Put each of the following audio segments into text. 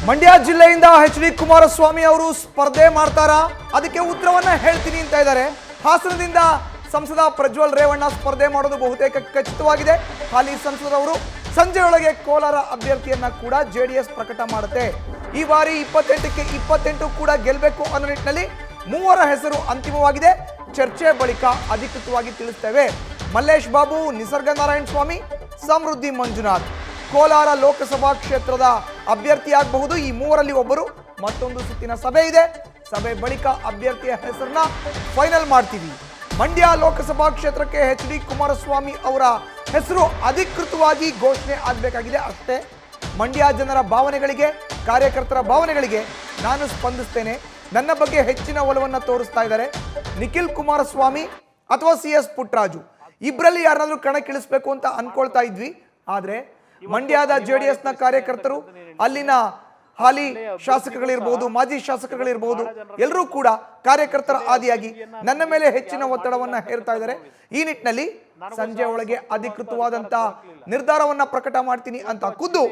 ಮಂಡ್ಯ ಜಿಲ್ಲೆಯಿಂದ ಎಚ್.ಡಿ. ಕುಮಾರಸ್ವಾಮಿ ಅವರು ಸ್ಪರ್ಧೆ ಮಾಡ್ತಾರಾ? ಅದಕ್ಕೆ ಉತ್ತರವನ್ನ ಹೇಳ್ತೀನಿ ಅಂತ ಇದ್ದಾರೆ. ಹಾಸನದಿಂದ ಸಂಸದ ಪ್ರಜ್ವಲ್ ರೇವಣ್ಣ ಸ್ಪರ್ಧೆ ಮಾಡೋದು ಬಹುತೇಕ ಖಚಿತವಾಗಿದೆ. ಹಾಲಿ ಸಂಸದರವರು ಸಂಜೆಯೊಳಗೆ ಕೋಲಾರ ಅಭ್ಯರ್ಥಿಯನ್ನ ಕೂಡ ಜೆಡಿಎಸ್ ಪ್ರಕಟ ಮಾಡುತ್ತೆ. ಈ ಬಾರಿ 28ಕ್ಕೆ 28 ಕೂಡ ಗೆಲ್ಲಬೇಕು ಅನ್ನೋ ನಿಟ್ಟಿನಲ್ಲಿ ಮೂವರ ಹೆಸರು ಅಂತಿಮವಾಗಿದೆ. ಚರ್ಚೆ ಬಳಿಕ ಅಧಿಕೃತವಾಗಿ ತಿಳಿಸ್ತೇವೆ. ಮಲ್ಲೇಶ್ ಬಾಬು, ನಿಸರ್ಗ ನಾರಾಯಣ ಸ್ವಾಮಿ, ಸಮೃದ್ಧಿ ಮಂಜುನಾಥ್ ಕೋಲಾರ ಲೋಕಸಭಾ ಕ್ಷೇತ್ರದ ಅಭ್ಯರ್ಥಿಯಾಗಬಹುದು. ಈ ಮೂವರಲ್ಲಿ ಒಬ್ಬರು. ಮತ್ತೊಂದು ಸುತ್ತಿನ ಸಭೆ ಇದೆ. ಸಭೆ ಬಳಿಕ ಅಭ್ಯರ್ಥಿಯ ಹೆಸರನ್ನ ಫೈನಲ್ ಮಾಡ್ತೀವಿ. ಮಂಡ್ಯ ಲೋಕಸಭಾ ಕ್ಷೇತ್ರಕ್ಕೆ ಎಚ್.ಡಿ. ಕುಮಾರಸ್ವಾಮಿ ಅವರ ಹೆಸರು ಅಧಿಕೃತವಾಗಿ ಘೋಷಣೆ ಆಗಬೇಕಾಗಿದೆ ಅಷ್ಟೇ. ಮಂಡ್ಯ ಜನರ ಭಾವನೆಗಳಿಗೆ, ಕಾರ್ಯಕರ್ತರ ಭಾವನೆಗಳಿಗೆ ನಾನು ಸ್ಪಂದಿಸ್ತೇನೆ. ನನ್ನ ಬಗ್ಗೆ ಹೆಚ್ಚಿನ ಒಲವನ್ನು ತೋರಿಸ್ತಾ ಇದ್ದಾರೆ ನಿಖಿಲ್ ಕುಮಾರಸ್ವಾಮಿ ಅಥವಾ CS ಪುಟ್ಟರಾಜು. ಇಬ್ಬರಲ್ಲಿ ಯಾರಾದರೂ ಕಣಕ್ಕಿಳಿಸ್ಬೇಕು ಅಂತ ಅನ್ಕೊಳ್ತಾ ಇದ್ವಿ. ಆದರೆ ಮಂಡ್ಯದ JDSನ ಕಾರ್ಯಕರ್ತರು, ಅಲ್ಲಿನ ಹಾಲಿ ಶಾಸಕಗಳಿರ್ಬೋದು, ಮಾಜಿ ಶಾಸಕಗಳಿರ್ಬೋದು, ಎಲ್ಲರೂ ಕೂಡ ಕಾರ್ಯಕರ್ತರ ಆದಿಯಾಗಿ ನನ್ನ ಮೇಲೆ ಹೆಚ್ಚಿನ ಒತ್ತಡವನ್ನ ಹೇರ್ತಾ ಇದ್ದಾರೆ. ಈ ನಿಟ್ಟಿನಲ್ಲಿ ಸಂಜೆ ಒಳಗೆ ಅಧಿಕೃತವಾದಂತ ನಿರ್ಧಾರವನ್ನ ಪ್ರಕಟ ಮಾಡ್ತೀನಿ ಅಂತ ಖುದ್ದು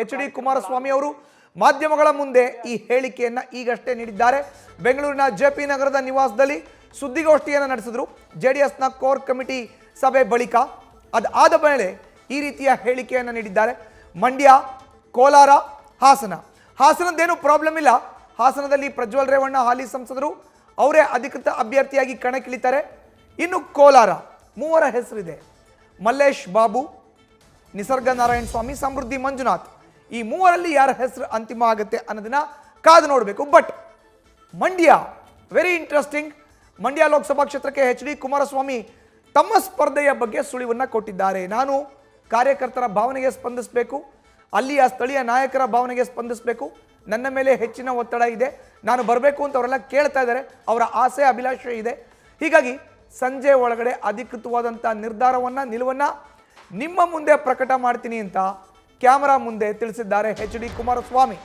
ಎಚ್.ಡಿ. ಕುಮಾರಸ್ವಾಮಿ ಅವರು ಮಾಧ್ಯಮಗಳ ಮುಂದೆ ಈ ಹೇಳಿಕೆಯನ್ನ ಈಗಷ್ಟೇ ನೀಡಿದ್ದಾರೆ. ಬೆಂಗಳೂರಿನ JP ನಗರದ ನಿವಾಸದಲ್ಲಿ ಸುದ್ದಿಗೋಷ್ಠಿಯನ್ನು ನಡೆಸಿದ್ರು. JDSನ ಕೋರ್ ಕಮಿಟಿ ಸಭೆ ಬಳಿಕ ಅದಾದ ಮೇಲೆ ಈ ರೀತಿಯ ಹೇಳಿಕೆಯನ್ನು ನೀಡಿದ್ದಾರೆ. ಮಂಡ್ಯ, ಕೋಲಾರ, ಹಾಸನದ್ದೇನು ಪ್ರಾಬ್ಲಮ್ ಇಲ್ಲ. ಹಾಸನದಲ್ಲಿ ಪ್ರಜ್ವಲ್ ರೇವಣ್ಣ ಹಾಲಿ ಸಂಸದರು, ಅವರೇ ಅಧಿಕೃತ ಅಭ್ಯರ್ಥಿಯಾಗಿ ಕಣಕ್ಕಿಳಿತಾರೆ. ಇನ್ನು ಕೋಲಾರ ಮೂವರ ಹೆಸರಿದೆ. ಮಲ್ಲೇಶ್ ಬಾಬು, ನಿಸರ್ಗ ನಾರಾಯಣ ಸ್ವಾಮಿ, ಸಮೃದ್ಧಿ ಮಂಜುನಾಥ್. ಈ ಮೂವರಲ್ಲಿ ಯಾರ ಹೆಸರು ಅಂತಿಮ ಆಗುತ್ತೆ ಅನ್ನೋದನ್ನ ಕಾದು ನೋಡಬೇಕು. But Mandya very interesting. Mandya Lok Sabha ಕ್ಷೇತ್ರಕ್ಕೆ ಎಚ್.ಡಿ. ಕುಮಾರಸ್ವಾಮಿ ತಮ್ಮ ಸ್ಪರ್ಧೆಯ ಬಗ್ಗೆ ಸುಳಿವನ್ನ ಕೊಟ್ಟಿದ್ದಾರೆ. ನಾನು ಕಾರ್ಯಕರ್ತರ ಭಾವನೆಗೆ ಸ್ಪಂದಿಸಬೇಕು, ಅಲ್ಲಿಯ ಸ್ಥಳೀಯ ನಾಯಕರ ಭಾವನೆಗೆ ಸ್ಪಂದಿಸಬೇಕು. ನನ್ನ ಮೇಲೆ ಹೆಚ್ಚಿನ ಒತ್ತಡ ಇದೆ, ನಾನು ಬರಬೇಕು ಅಂತ ಅವರೆಲ್ಲ ಕೇಳ್ತಾ ಇದ್ದಾರೆ. ಅವರ ಆಸೆ, ಅಭಿಲಾಷೆ ಇದೆ. ಹೀಗಾಗಿ ಸಂಜೆ ಒಳಗಡೆ ಅಧಿಕೃತವಾದಂಥ ನಿರ್ಧಾರವನ್ನು, ನಿಲುವನ್ನು ನಿಮ್ಮ ಮುಂದೆ ಪ್ರಕಟ ಮಾಡ್ತೀನಿ ಅಂತ ಕ್ಯಾಮರಾ ಮುಂದೆ ತಿಳಿಸಿದ್ದಾರೆ ಎಚ್.ಡಿ. ಕುಮಾರಸ್ವಾಮಿ.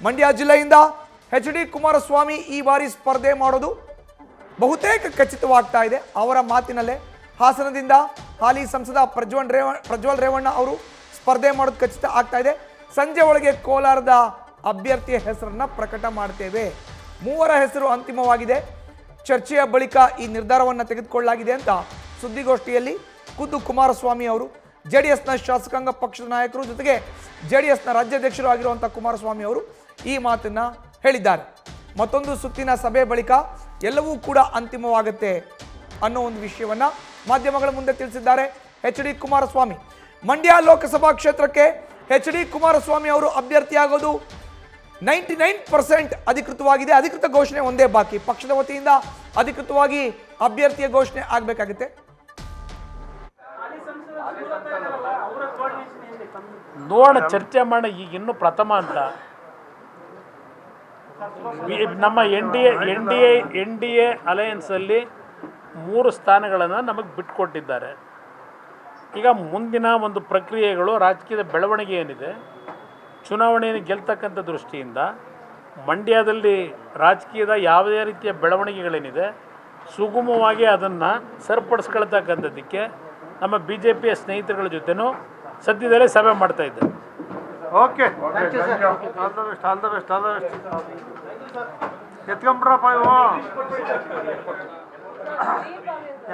ಮಂಡ್ಯ ಜಿಲ್ಲೆಯಿಂದ ಎಚ್.ಡಿ. ಕುಮಾರಸ್ವಾಮಿ ಈ ಬಾರಿ ಸ್ಪರ್ಧೆ ಮಾಡೋದು ಬಹುತೇಕ ಖಚಿತವಾಗ್ತಾ ಇದೆ. ಅವರ ಮಾತಿನಲ್ಲೇ ಹಾಸನದಿಂದ ಹಾಲಿ ಸಂಸದ ಪ್ರಜ್ವಲ್ ರೇವಣ್ಣ ಅವರು ಸ್ಪರ್ಧೆ ಮಾಡೋದು ಖಚಿತ ಆಗ್ತಾ ಇದೆ. ಸಂಜೆ ಒಳಗೆ ಕೋಲಾರದ ಅಭ್ಯರ್ಥಿಯ ಹೆಸರನ್ನ ಪ್ರಕಟ ಮಾಡ್ತೇವೆ. ಮೂವರ ಹೆಸರು ಅಂತಿಮವಾಗಿದೆ. ಚರ್ಚೆಯ ಬಳಿಕ ಈ ನಿರ್ಧಾರವನ್ನು ತೆಗೆದುಕೊಳ್ಳಲಾಗಿದೆ ಅಂತ ಸುದ್ದಿಗೋಷ್ಠಿಯಲ್ಲಿ ಖುದ್ದು ಕುಮಾರಸ್ವಾಮಿ ಅವರು, JDSನ ಶಾಸಕಾಂಗ ಪಕ್ಷದ ನಾಯಕರು, ಜೊತೆಗೆ JDSನ ರಾಜ್ಯಾಧ್ಯಕ್ಷರು ಆಗಿರುವಂಥ ಕುಮಾರಸ್ವಾಮಿ ಅವರು ಈ ಮಾತನ್ನ ಹೇಳಿದ್ದಾರೆ. ಮತ್ತೊಂದು ಸುತ್ತಿನ ಸಭೆ ಬಳಿಕ ಎಲ್ಲವೂ ಕೂಡ ಅಂತಿಮವಾಗುತ್ತೆ ಅನ್ನೋ ಒಂದು ವಿಷಯವನ್ನ ಮಾಧ್ಯಮಗಳ ಮುಂದೆ ತಿಳಿಸಿದ್ದಾರೆ ಎಚ್.ಡಿ. ಕುಮಾರಸ್ವಾಮಿ. ಮಂಡ್ಯ ಲೋಕಸಭಾ ಕ್ಷೇತ್ರಕ್ಕೆ ಎಚ್.ಡಿ. ಕುಮಾರಸ್ವಾಮಿ ಅವರು ಅಭ್ಯರ್ಥಿಯಾಗೋದು 99% ಅಧಿಕೃತವಾಗಿದೆ. ಅಧಿಕೃತ ಘೋಷಣೆ ಒಂದೇ ಬಾಕಿ. ಪಕ್ಷದ ವತಿಯಿಂದ ಅಧಿಕೃತವಾಗಿ ಅಭ್ಯರ್ಥಿಯ ಘೋಷಣೆ ಆಗಬೇಕಾಗುತ್ತೆ. ನೋಡೋಣ, ಚರ್ಚೆ ಮಾಡಿ. ಈಗ ಇನ್ನು ಪ್ರಥಮ ಅಂತ ನಮ್ಮ ಎನ್ ಡಿ ಎ ಅಲಯನ್ಸಲ್ಲಿ 3 ಸ್ಥಾನಗಳನ್ನು ನಮಗೆ ಬಿಟ್ಟುಕೊಟ್ಟಿದ್ದಾರೆ. ಈಗ ಮುಂದಿನ ಒಂದು ಪ್ರಕ್ರಿಯೆಗಳು, ರಾಜಕೀಯದ ಬೆಳವಣಿಗೆ ಏನಿದೆ, ಚುನಾವಣೆಯನ್ನು ಗೆಲ್ತಕ್ಕಂಥ ದೃಷ್ಟಿಯಿಂದ ಮಂಡ್ಯದಲ್ಲಿ ರಾಜಕೀಯದ ಯಾವುದೇ ರೀತಿಯ ಬೆಳವಣಿಗೆಗಳೇನಿದೆ ಸುಗಮವಾಗಿ ಅದನ್ನು ಸರಿಪಡಿಸ್ಕೊಳ್ತಕ್ಕಂಥದ್ದಕ್ಕೆ ನಮ್ಮ BJPಯ ಸ್ನೇಹಿತರುಗಳ ಜೊತೆನೂ ಸದ್ಯದಲ್ಲೇ ಸಭೆ ಮಾಡ್ತಾ ಇದ್ದಾರೆ. ಓಕೆ, ಎತ್ಕೊಂಡ್ರಪ್ಪ ಇವು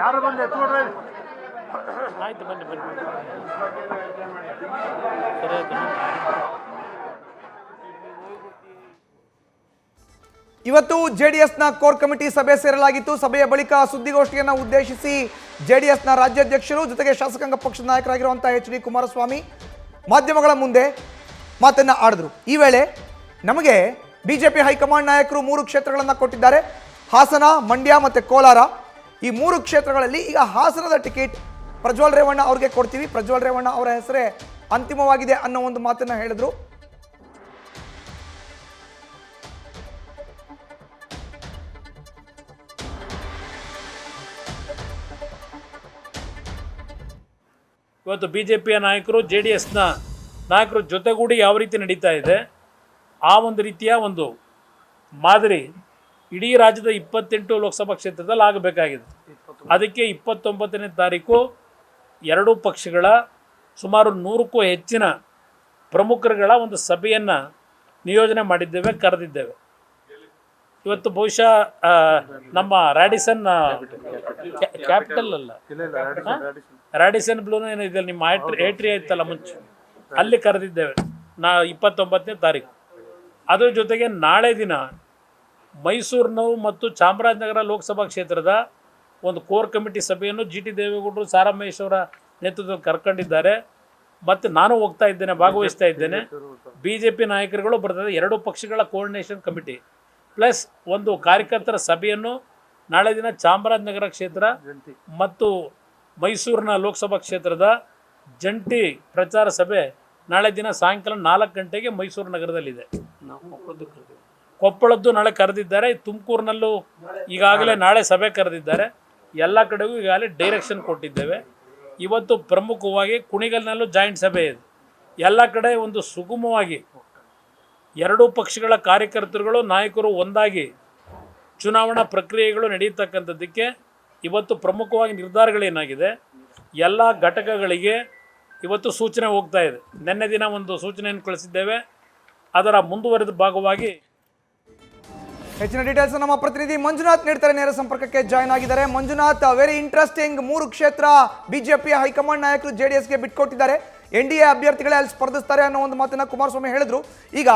ಯಾರು ಬಂದು ಎತ್ಕೊಡ್ರಿ. ಆಯ್ತು, ಬನ್ನಿ. ಇವತ್ತು JDSನ ಕೋರ್ ಕಮಿಟಿ ಸಭೆ ಸೇರಲಾಗಿತ್ತು. ಸಭೆಯ ಬಳಿಕ ಸುದ್ದಿಗೋಷ್ಠಿಯನ್ನು ಉದ್ದೇಶಿಸಿ JDSನ ರಾಜ್ಯಾಧ್ಯಕ್ಷರು, ಜೊತೆಗೆ ಶಾಸಕಾಂಗ ಪಕ್ಷದ ನಾಯಕರಾಗಿರುವಂತಹ ಎಚ್.ಡಿ. ಕುಮಾರಸ್ವಾಮಿ ಮಾಧ್ಯಮಗಳ ಮುಂದೆ ಮಾತನ್ನ ಆಡಿದ್ರು. ಈ ವೇಳೆ ನಮಗೆ BJP ಹೈಕಮಾಂಡ್ ನಾಯಕರು 3 ಕ್ಷೇತ್ರಗಳನ್ನು ಕೊಟ್ಟಿದ್ದಾರೆ. ಹಾಸನ, ಮಂಡ್ಯ ಮತ್ತು ಕೋಲಾರ. ಈ 3 ಕ್ಷೇತ್ರಗಳಲ್ಲಿ ಈಗ ಹಾಸನದ ಟಿಕೆಟ್ ಪ್ರಜ್ವಲ್ ರೇವಣ್ಣ ಅವ್ರಿಗೆ ಕೊಡ್ತೀವಿ. ಪ್ರಜ್ವಲ್ ರೇವಣ್ಣ ಅವರ ಹೆಸರೇ ಅಂತಿಮವಾಗಿದೆ ಅನ್ನೋ ಒಂದು ಮಾತನ್ನ ಹೇಳಿದ್ರು. ಇವತ್ತು BJPಯ ನಾಯಕರು, JDSನ ನಾಯಕರು ಜೊತೆಗೂಡಿ ಯಾವ ರೀತಿ ನಡೀತಾ ಇದೆ, ಆ ಒಂದು ರೀತಿಯ ಒಂದು ಮಾದರಿ ಇಡೀ ರಾಜ್ಯದ 28 ಲೋಕಸಭಾ ಕ್ಷೇತ್ರದಲ್ಲಿ ಆಗಬೇಕಾಗಿದೆ. ಅದಕ್ಕೆ 29ನೇ ತಾರೀಕು ಎರಡೂ ಪಕ್ಷಗಳ ಸುಮಾರು 100ಕ್ಕೂ ಹೆಚ್ಚಿನ ಪ್ರಮುಖರುಗಳ ಒಂದು ಸಭೆಯನ್ನು ನಿಯೋಜನೆ ಮಾಡಿದ್ದೇವೆ, ಕರೆದಿದ್ದೇವೆ. ಇವತ್ತು ಬಹುಶಃ ನಮ್ಮ ರ್ಯಾಡಿಸನ್ ಕ್ಯಾಪಿಟಲ್ ಅಲ್ಲ, ರ್ಯಾಡಿಸನ್ ಬ್ಲೂನ ಏನೋ ಇದೆ, ನಿಮ್ಮ ಏಟ್ರಿ ಆಯ್ತಲ್ಲ ಮುಂಚೆ, ಅಲ್ಲಿ ಕರೆದಿದ್ದೇವೆ 29ನೇ ತಾರೀಕು. ಅದ್ರ ಜೊತೆಗೆ ನಾಳೆ ದಿನ ಮೈಸೂರಿನ ಮತ್ತು ಚಾಮರಾಜನಗರ ಲೋಕಸಭಾ ಕ್ಷೇತ್ರದ ಒಂದು ಕೋರ್ ಕಮಿಟಿ ಸಭೆಯನ್ನು ಜಿ ಟಿ ದೇವೇಗೌಡರು, ಸಾರಾ ಮಹೇಶ್ ಅವರ ನೇತೃತ್ವದಲ್ಲಿ ಕರ್ಕೊಂಡಿದ್ದಾರೆ. ಮತ್ತು ನಾನು ಹೋಗ್ತಾ ಇದ್ದೇನೆ, ಭಾಗವಹಿಸ್ತಾ ಇದ್ದೇನೆ. BJP ನಾಯಕರುಗಳು ಬರ್ತದೆ. 2 ಪಕ್ಷಗಳ ಕೋಆರ್ಡಿನೇಷನ್ ಕಮಿಟಿ ಪ್ಲಸ್ ಒಂದು ಕಾರ್ಯಕರ್ತರ ಸಭೆಯನ್ನು ನಾಳೆ ದಿನ ಚಾಮರಾಜನಗರ ಕ್ಷೇತ್ರ ಮತ್ತು ಮೈಸೂರಿನ ಲೋಕಸಭಾ ಕ್ಷೇತ್ರದ ಜಂಟಿ ಪ್ರಚಾರ ಸಭೆ ನಾಳೆ ದಿನ ಸಾಯಂಕಾಲ 4 ಗಂಟೆಗೆ ಮೈಸೂರು ನಗರದಲ್ಲಿದೆ. ಕೊಪ್ಪಳದ್ದು ನಾಳೆ ಕರೆದಿದ್ದಾರೆ. ತುಮಕೂರಿನಲ್ಲೂ ಈಗಾಗಲೇ ನಾಳೆ ಸಭೆ ಕರೆದಿದ್ದಾರೆ. ಎಲ್ಲ ಕಡೆಗೂ ಈಗಾಗಲೇ ಡೈರೆಕ್ಷನ್ ಕೊಟ್ಟಿದ್ದೇವೆ. ಇವತ್ತು ಪ್ರಮುಖವಾಗಿ ಕುಣಿಗಲ್ನಲ್ಲೂ ಜಾಯಿಂಟ್ ಸಭೆ ಇದೆ. ಎಲ್ಲ ಕಡೆ ಒಂದು ಸುಗಮವಾಗಿ 2 ಪಕ್ಷಗಳ ಕಾರ್ಯಕರ್ತರುಗಳು, ನಾಯಕರು ಒಂದಾಗಿ ಚುನಾವಣಾ ಪ್ರಕ್ರಿಯೆಗಳು ನಡೆಯತಕ್ಕಂಥದ್ದಕ್ಕೆ ಇವತ್ತು ಪ್ರಮುಖವಾಗಿ ನಿರ್ಧಾರಗಳೇನಾಗಿದೆ, ಎಲ್ಲ ಘಟಕಗಳಿಗೆ ಇವತ್ತು ಸೂಚನೆ ಹೋಗ್ತಾ ಇದೆ. ನಿನ್ನೆ ದಿನ ಒಂದು ಸೂಚನೆಯನ್ನು ಕಳಿಸಿದ್ದೇವೆ. ಅದರ ಮುಂದುವರೆದ ಭಾಗವಾಗಿ ಹೆಚ್ಚಿನ ಡೀಟೇಲ್ಸ್ ನಮ್ಮ ಪ್ರತಿನಿಧಿ ಮಂಜುನಾಥ್ ನೀಡ್ತಾರೆ. ನೇರ ಸಂಪರ್ಕಕ್ಕೆ ಜಾಯ್ನ್ ಆಗಿದ್ದಾರೆ. Manjunath, very interesting. 3 ಕ್ಷೇತ್ರ ಬಿಜೆಪಿಯ ಹೈಕಮಾಂಡ್ ನಾಯಕರು JDSಗೆ ಬಿಟ್ಕೊಟ್ಟಿದ್ದಾರೆ. NDA ಅಭ್ಯರ್ಥಿಗಳೇ ಅಲ್ಲಿ ಸ್ಪರ್ಧಿಸ್ತಾರೆ ಅನ್ನೋ ಒಂದು ಮಾತನ್ನ ಕುಮಾರಸ್ವಾಮಿ ಹೇಳಿದ್ರು. ಈಗ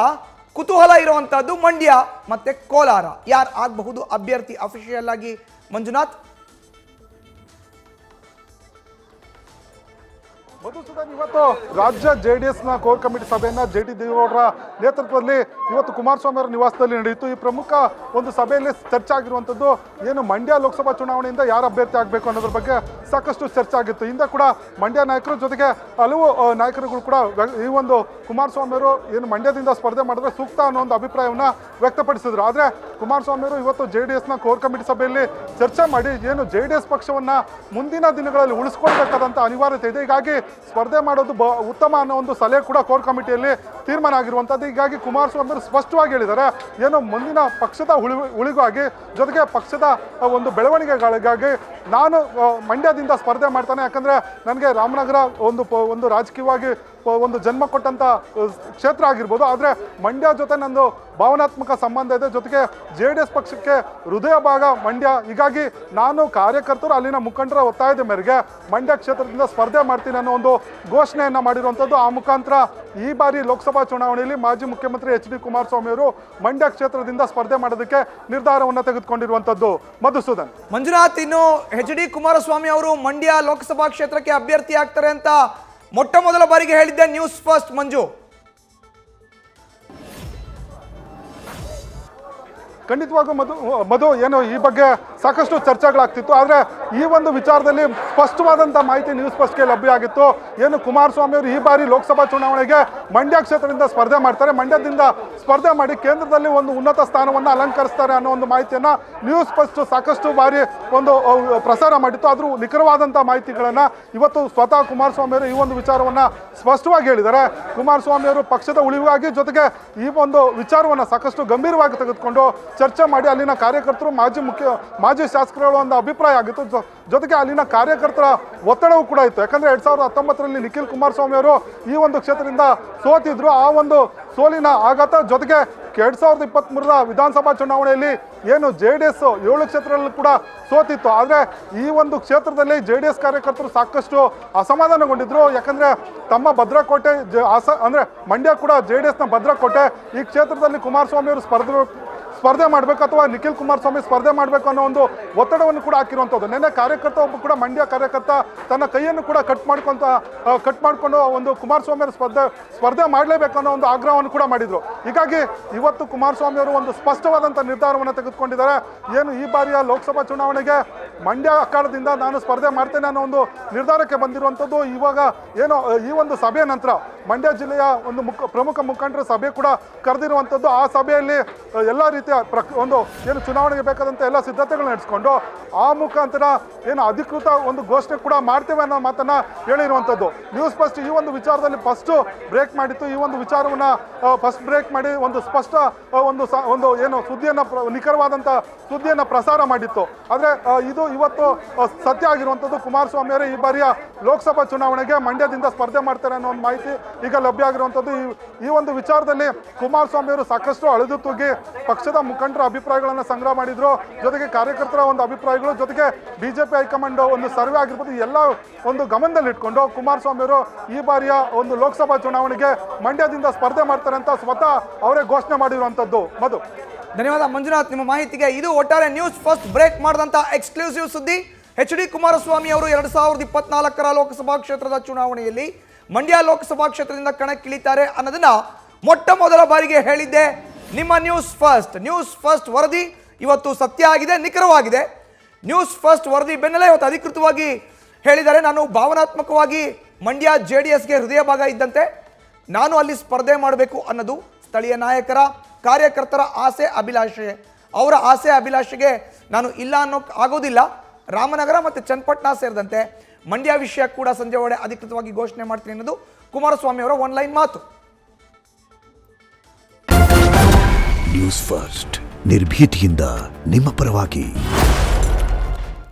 ಕುತೂಹಲ ಇರುವಂತಹದ್ದು ಮಂಡ್ಯ ಮತ್ತೆ ಕೋಲಾರ, ಯಾರು ಆಗಬಹುದು ಅಭ್ಯರ್ಥಿ ಅಫಿಷಿಯಲ್ ಆಗಿ? ಮಂಜುನಾಥ್, ಮಧುಸೂದನ್, ಇವತ್ತು ರಾಜ್ಯ JDSನ ಕೋರ್ ಕಮಿಟಿ ಸಭೆಯನ್ನು JT ದೇವೇಗೌಡರ ನೇತೃತ್ವದಲ್ಲಿ ಇವತ್ತು ಕುಮಾರಸ್ವಾಮಿ ಅವರ ನಿವಾಸದಲ್ಲಿ ನಡೆಯಿತು. ಈ ಪ್ರಮುಖ ಒಂದು ಸಭೆಯಲ್ಲಿ ಚರ್ಚೆ ಆಗಿರುವಂಥದ್ದು ಏನು ಮಂಡ್ಯ ಲೋಕಸಭಾ ಚುನಾವಣೆಯಿಂದ ಯಾರು ಅಭ್ಯರ್ಥಿ ಆಗಬೇಕು ಅನ್ನೋದ್ರ ಬಗ್ಗೆ ಸಾಕಷ್ಟು ಚರ್ಚೆ ಆಗಿತ್ತು. ಹಿಂದೆ ಕೂಡ ಮಂಡ್ಯ ನಾಯಕರ ಜೊತೆಗೆ ಹಲವು ನಾಯಕರುಗಳು ಕೂಡ ಈ ಒಂದು ಕುಮಾರಸ್ವಾಮಿ ಅವರು ಏನು ಮಂಡ್ಯದಿಂದ ಸ್ಪರ್ಧೆ ಮಾಡಿದ್ರೆ ಸೂಕ್ತ ಅನ್ನೋ ಒಂದು ಅಭಿಪ್ರಾಯವನ್ನು ವ್ಯಕ್ತಪಡಿಸಿದ್ರು. ಆದರೆ ಕುಮಾರಸ್ವಾಮಿ ಅವರು ಇವತ್ತು JDSನ ಕೋರ್ ಕಮಿಟಿ ಸಭೆಯಲ್ಲಿ ಚರ್ಚೆ ಮಾಡಿ ಏನು JDS ಪಕ್ಷವನ್ನು ಮುಂದಿನ ದಿನಗಳಲ್ಲಿ ಉಳಿಸ್ಕೊಳ್ಬೇಕಾದಂಥ ಅನಿವಾರ್ಯತೆ ಇದೆ, ಹೀಗಾಗಿ ಸ್ಪರ್ಧೆ ಮಾಡೋದು ಉತ್ತಮ ಅನ್ನೋ ಒಂದು ಸಲಹೆ ಕೂಡ ಕೋರ್ ಕಮಿಟಿಯಲ್ಲಿ ತೀರ್ಮಾನ ಆಗಿರುವಂಥದ್ದು. ಹೀಗಾಗಿ ಕುಮಾರಸ್ವಾಮಿ ಅವರು ಸ್ಪಷ್ಟವಾಗಿ ಹೇಳಿದ್ದಾರೆ, ಏನು ಮುಂದಿನ ಪಕ್ಷದ ಉಳಿಗಾಗಿ ಜೊತೆಗೆ ಪಕ್ಷದ ಒಂದು ಬೆಳವಣಿಗೆಗಳಿಗಾಗಿ ನಾನು ಮಂಡ್ಯದಿಂದ ಸ್ಪರ್ಧೆ ಮಾಡ್ತಾನೆ. ಯಾಕಂದರೆ ನನಗೆ ರಾಮನಗರ ಒಂದು ರಾಜಕೀಯವಾಗಿ ಒಂದು ಜನ್ಮ ಕೊಟ್ಟಂಥ ಕ್ಷೇತ್ರ ಆಗಿರ್ಬೋದು, ಆದರೆ ಮಂಡ್ಯ ಜೊತೆ ನಂದು ಭಾವನಾತ್ಮಕ ಸಂಬಂಧ ಇದೆ. ಜೊತೆಗೆ JDS ಪಕ್ಷಕ್ಕೆ ಹೃದಯ ಭಾಗ ಮಂಡ್ಯ. ಹೀಗಾಗಿ ನಾನು ಕಾರ್ಯಕರ್ತರು ಅಲ್ಲಿನ ಮುಖಂಡರ ಒತ್ತಾಯದ ಮೇರೆಗೆ ಮಂಡ್ಯ ಕ್ಷೇತ್ರದಿಂದ ಸ್ಪರ್ಧೆ ಮಾಡ್ತೀನಿ ಅನ್ನೋ ಒಂದು ಘೋಷಣೆಯನ್ನು ಮಾಡಿರುವಂಥದ್ದು. ಆ ಮುಖಾಂತರ ಈ ಬಾರಿ ಲೋಕಸಭಾ ಚುನಾವಣೆಯಲ್ಲಿ ಮಾಜಿ ಮುಖ್ಯಮಂತ್ರಿ HD ಕುಮಾರಸ್ವಾಮಿ ಅವರು ಮಂಡ್ಯ ಕ್ಷೇತ್ರದಿಂದ ಸ್ಪರ್ಧೆ ಮಾಡೋದಕ್ಕೆ ನಿರ್ಧಾರವನ್ನು ತೆಗೆದುಕೊಂಡಿರುವಂಥದ್ದು. ಮಧುಸೂದನ್. ಮಂಜುನಾಥ್, ಇನ್ನು HD ಕುಮಾರಸ್ವಾಮಿ ಅವರು ಮಂಡ್ಯ ಲೋಕಸಭಾ ಕ್ಷೇತ್ರಕ್ಕೆ ಅಭ್ಯರ್ಥಿ ಆಗ್ತಾರೆ ಅಂತ ಮೊಟ್ಟ ಮೊದಲ ಬಾರಿಗೆ ಹೇಳಿದ್ದೆ ನ್ಯೂಸ್ ಫಸ್ಟ್. ಮಂಜು, ಖಂಡಿತವಾಗೂ ಮಧು ಏನು ಈ ಬಗ್ಗೆ ಸಾಕಷ್ಟು ಚರ್ಚೆಗಳಾಗ್ತಿತ್ತು. ಆದರೆ ಈ ಒಂದು ವಿಚಾರದಲ್ಲಿ ಸ್ಪಷ್ಟವಾದಂಥ ಮಾಹಿತಿ ನ್ಯೂಸ್ ಫಸ್ಟ್ಗೆ ಲಭ್ಯ ಆಗಿತ್ತು. ಏನು ಕುಮಾರಸ್ವಾಮಿ ಅವರು ಈ ಬಾರಿ ಲೋಕಸಭಾ ಚುನಾವಣೆಗೆ ಮಂಡ್ಯ ಕ್ಷೇತ್ರದಿಂದ ಸ್ಪರ್ಧೆ ಮಾಡ್ತಾರೆ, ಮಂಡ್ಯದಿಂದ ಸ್ಪರ್ಧೆ ಮಾಡಿ ಕೇಂದ್ರದಲ್ಲಿ ಒಂದು ಉನ್ನತ ಸ್ಥಾನವನ್ನು ಅಲಂಕರಿಸ್ತಾರೆ ಅನ್ನೋ ಒಂದು ಮಾಹಿತಿಯನ್ನು ನ್ಯೂಸ್ ಫಸ್ಟ್ ಸಾಕಷ್ಟು ಬಾರಿ ಒಂದು ಪ್ರಸಾರ ಮಾಡಿತ್ತು. ಆದರೂ ನಿಖರವಾದಂಥ ಮಾಹಿತಿಗಳನ್ನು ಇವತ್ತು ಸ್ವತಃ ಕುಮಾರಸ್ವಾಮಿ ಅವರು ಈ ಒಂದು ವಿಚಾರವನ್ನು ಸ್ಪಷ್ಟವಾಗಿ ಹೇಳಿದ್ದಾರೆ. ಕುಮಾರಸ್ವಾಮಿ ಅವರು ಪಕ್ಷದ ಉಳಿವಿಗಾಗಿ ಜೊತೆಗೆ ಈ ಒಂದು ವಿಚಾರವನ್ನು ಸಾಕಷ್ಟು ಗಂಭೀರವಾಗಿ ತೆಗೆದುಕೊಂಡು ಚರ್ಚೆ ಮಾಡಿ ಅಲ್ಲಿನ ಕಾರ್ಯಕರ್ತರು ಮಾಜಿ ಶಾಸಕರುಗಳ ಒಂದು ಅಭಿಪ್ರಾಯ ಆಗಿತ್ತು. ಜೊತೆಗೆ ಅಲ್ಲಿನ ಕಾರ್ಯಕರ್ತರ ಒತ್ತಡವೂ ಕೂಡ ಇತ್ತು. ಯಾಕಂದರೆ 2019ರಲ್ಲಿ ನಿಖಿಲ್ ಕುಮಾರಸ್ವಾಮಿ ಅವರು ಈ ಒಂದು ಕ್ಷೇತ್ರದಿಂದ ಸೋತಿದ್ರು. ಆ ಒಂದು ಸೋಲಿನ ಆಘಾತ ಜೊತೆಗೆ 2023ರ ವಿಧಾನಸಭಾ ಚುನಾವಣೆಯಲ್ಲಿ ಏನು JDS 7 ಕ್ಷೇತ್ರದಲ್ಲಿ ಕೂಡ ಸೋತಿತ್ತು. ಆದರೆ ಈ ಒಂದು ಕ್ಷೇತ್ರದಲ್ಲಿ JDS ಕಾರ್ಯಕರ್ತರು ಸಾಕಷ್ಟು ಅಸಮಾಧಾನಗೊಂಡಿದ್ರು. ಯಾಕಂದರೆ ತಮ್ಮ ಭದ್ರಕೋಟೆ ಅಂದರೆ ಮಂಡ್ಯ ಕೂಡ JDSನ ಭದ್ರಕೋಟೆ. ಈ ಕ್ಷೇತ್ರದಲ್ಲಿ ಕುಮಾರಸ್ವಾಮಿ ಅವರು ಸ್ಪರ್ಧೆ ಮಾಡಬೇಕು ಅಥವಾ ನಿಖಿಲ್ ಕುಮಾರಸ್ವಾಮಿ ಸ್ಪರ್ಧೆ ಮಾಡಬೇಕು ಅನ್ನೋ ಒಂದು ಒತ್ತಡವನ್ನು ಕೂಡ ಹಾಕಿರುವಂಥದ್ದು. ನಿನ್ನೆ ಕಾರ್ಯಕರ್ತ ಒಬ್ಬ ಕೂಡ ಮಂಡ್ಯ ಕಾರ್ಯಕರ್ತ ತನ್ನ ಕೈಯನ್ನು ಕೂಡ ಕಟ್ ಮಾಡಿಕೊಂಡು ಒಂದು ಕುಮಾರಸ್ವಾಮಿ ಅವರು ಸ್ಪರ್ಧೆ ಮಾಡಲೇಬೇಕು ಅನ್ನೋ ಒಂದು ಆಗ್ರಹವನ್ನು ಕೂಡ ಮಾಡಿದರು. ಹೀಗಾಗಿ ಇವತ್ತು ಕುಮಾರಸ್ವಾಮಿ ಅವರು ಒಂದು ಸ್ಪಷ್ಟವಾದಂಥ ನಿರ್ಧಾರವನ್ನು ತೆಗೆದುಕೊಂಡಿದ್ದಾರೆ. ಏನು ಈ ಬಾರಿಯ ಲೋಕಸಭಾ ಚುನಾವಣೆಗೆ ಮಂಡ್ಯ ಅಖಾಡದಿಂದ ನಾನು ಸ್ಪರ್ಧೆ ಮಾಡ್ತೇನೆ ಅನ್ನೋ ಒಂದು ನಿರ್ಧಾರಕ್ಕೆ ಬಂದಿರುವಂಥದ್ದು. ಇವಾಗ ಏನು ಈ ಒಂದು ಸಭೆಯ ನಂತರ ಮಂಡ್ಯ ಜಿಲ್ಲೆಯ ಒಂದು ಪ್ರಮುಖ ಮುಖಂಡರ ಸಭೆ ಕೂಡ ಕರೆದಿರುವಂಥದ್ದು. ಆ ಸಭೆಯಲ್ಲಿ ಎಲ್ಲ ರೀತಿಯ ರೀತಿಯ ಒಂದು ಏನು ಚುನಾವಣೆಗೆ ಬೇಕಾದಂಥ ಎಲ್ಲ ಸಿದ್ಧತೆಗಳು ನಡೆಸ್ಕೊಂಡು ಆ ಮುಖಾಂತರ ಏನು ಅಧಿಕೃತ ಒಂದು ಘೋಷಣೆ ಕೂಡ ಮಾಡ್ತೇವೆ ಅನ್ನೋ ಮಾತನ್ನ ಹೇಳಿರುವಂಥದ್ದು. ನ್ಯೂಸ್ ಫಸ್ಟ್ ಈ ಒಂದು ವಿಚಾರದಲ್ಲಿ ಫಸ್ಟ್ ಬ್ರೇಕ್ ಮಾಡಿತ್ತು. ಈ ಒಂದು ವಿಚಾರವನ್ನ ಫಸ್ಟ್ ಬ್ರೇಕ್ ಮಾಡಿ ಒಂದು ಸ್ಪಷ್ಟ ಒಂದು ಏನು ಸುದ್ದಿಯನ್ನು ನಿಖರವಾದಂಥ ಸುದ್ದಿಯನ್ನು ಪ್ರಸಾರ ಮಾಡಿತ್ತು. ಆದರೆ ಇದು ಇವತ್ತು ಸತ್ಯ ಆಗಿರುವಂಥದ್ದು. ಕುಮಾರಸ್ವಾಮಿ ಅವರೇ ಈ ಬಾರಿಯ ಲೋಕಸಭಾ ಚುನಾವಣೆಗೆ ಮಂಡ್ಯದಿಂದ ಸ್ಪರ್ಧೆ ಮಾಡ್ತಾರೆ ಅನ್ನೋ ಒಂದು ಮಾಹಿತಿ ಈಗ ಲಭ್ಯ ಆಗಿರುವಂಥದ್ದು. ಈ ಒಂದು ವಿಚಾರದಲ್ಲಿ ಕುಮಾರಸ್ವಾಮಿ ಅವರು ಸಾಕಷ್ಟು ಅಳೆದು ತೂಗಿ ಪಕ್ಷದ ಮುಖಂಡರ ಅಭಿಪ್ರಾಯಗಳನ್ನು ಸಂಗ್ರಹ ಮಾಡಿದ್ರು. ಜೊತೆಗೆ ಕಾರ್ಯಕರ್ತರ ಒಂದು ಅಭಿಪ್ರಾಯಗಳು, ಜೊತೆಗೆ ಬಿಜೆಪಿ ಹೈಕಮಾಂಡ್ ಒಂದು ಸರ್ವೆ ಆಗಿರ್ಬೋದು, ಎಲ್ಲ ಒಂದು ಗಮನದಲ್ಲಿ ಇಟ್ಕೊಂಡು ಕುಮಾರಸ್ವಾಮಿ ಅವರು ಈ ಬಾರಿಯ ಒಂದು ಲೋಕಸಭಾ ಚುನಾವಣೆಗೆ ಮಂಡ್ಯದಿಂದ ಸ್ಪರ್ಧೆ ಮಾಡ್ತಾರೆ ಅಂತ ಸ್ವತಃ ಅವರೇ ಘೋಷಣೆ ಮಾಡಿರುವಂಥದ್ದು. ಮಧು, ಧನ್ಯವಾದ ಮಂಜುನಾಥ್ ನಿಮ್ಮ ಮಾಹಿತಿಗೆ. ಇದು ಒಟ್ಟಾರೆ ನ್ಯೂಸ್ ಫಸ್ಟ್ ಬ್ರೇಕ್ ಮಾಡಿದಂಥ ಎಕ್ಸ್ಕ್ಲೂಸಿವ್ ಸುದ್ದಿ. HD ಕುಮಾರಸ್ವಾಮಿ ಅವರು 2024 ಲೋಕಸಭಾ ಕ್ಷೇತ್ರದ ಚುನಾವಣೆಯಲ್ಲಿ ಮಂಡ್ಯ ಲೋಕಸಭಾ ಕ್ಷೇತ್ರದಿಂದ ಕಣಕ್ಕಿಳಿತಾರೆ ಅನ್ನೋದನ್ನ ಮೊಟ್ಟ ಮೊದಲ ಬಾರಿಗೆ ಹೇಳಿದ್ದೆ ನಿಮ್ಮ ನ್ಯೂಸ್ ಫಸ್ಟ್ ವರದಿ ಇವತ್ತು ಸತ್ಯ ಆಗಿದೆ, ನಿಖರವಾಗಿದೆ. ನ್ಯೂಸ್ ಫಸ್ಟ್ ವರದಿ ಬೆನ್ನಲ್ಲೇ ಇವತ್ತು ಅಧಿಕೃತವಾಗಿ ಹೇಳಿದ್ದಾರೆ, ನಾನು ಭಾವನಾತ್ಮಕವಾಗಿ ಮಂಡ್ಯ JDSಗೆ ಹೃದಯ ಭಾಗ ಇದ್ದಂತೆ, ನಾನು ಅಲ್ಲಿ ಸ್ಪರ್ಧೆ ಮಾಡಬೇಕು ಅನ್ನೋದು ಸ್ಥಳೀಯ ನಾಯಕರ ಕಾರ್ಯಕರ್ತರ ಆಸೆ ಅಭಿಲಾಷೆ. ಅವರ ಆಸೆ ಅಭಿಲಾಷೆಗೆ ನಾನು ಇಲ್ಲ ಅನ್ನೋ ಆಗೋದಿಲ್ಲ. ರಾಮನಗರ ಮತ್ತು ಚನ್ನಪಟ್ಟಣ ಸೇರಿದಂತೆ ಮಂಡ್ಯ ವಿಷಯ ಕೂಡ ಸಂಜೆ ಒಳಗೆ ಅಧಿಕೃತವಾಗಿ ಘೋಷಣೆ ಮಾಡ್ತೀನಿ ಅನ್ನೋದು ಕುಮಾರಸ್ವಾಮಿ ಅವರ ಒನ್ಲೈನ್ ಮಾತು. ನ್ಯೂಸ್ ಫಸ್ಟ್ ನಿರ್ಭೀತಿಯಿಂದ ನಿಮ್ಮ ಪರವಾಗಿ.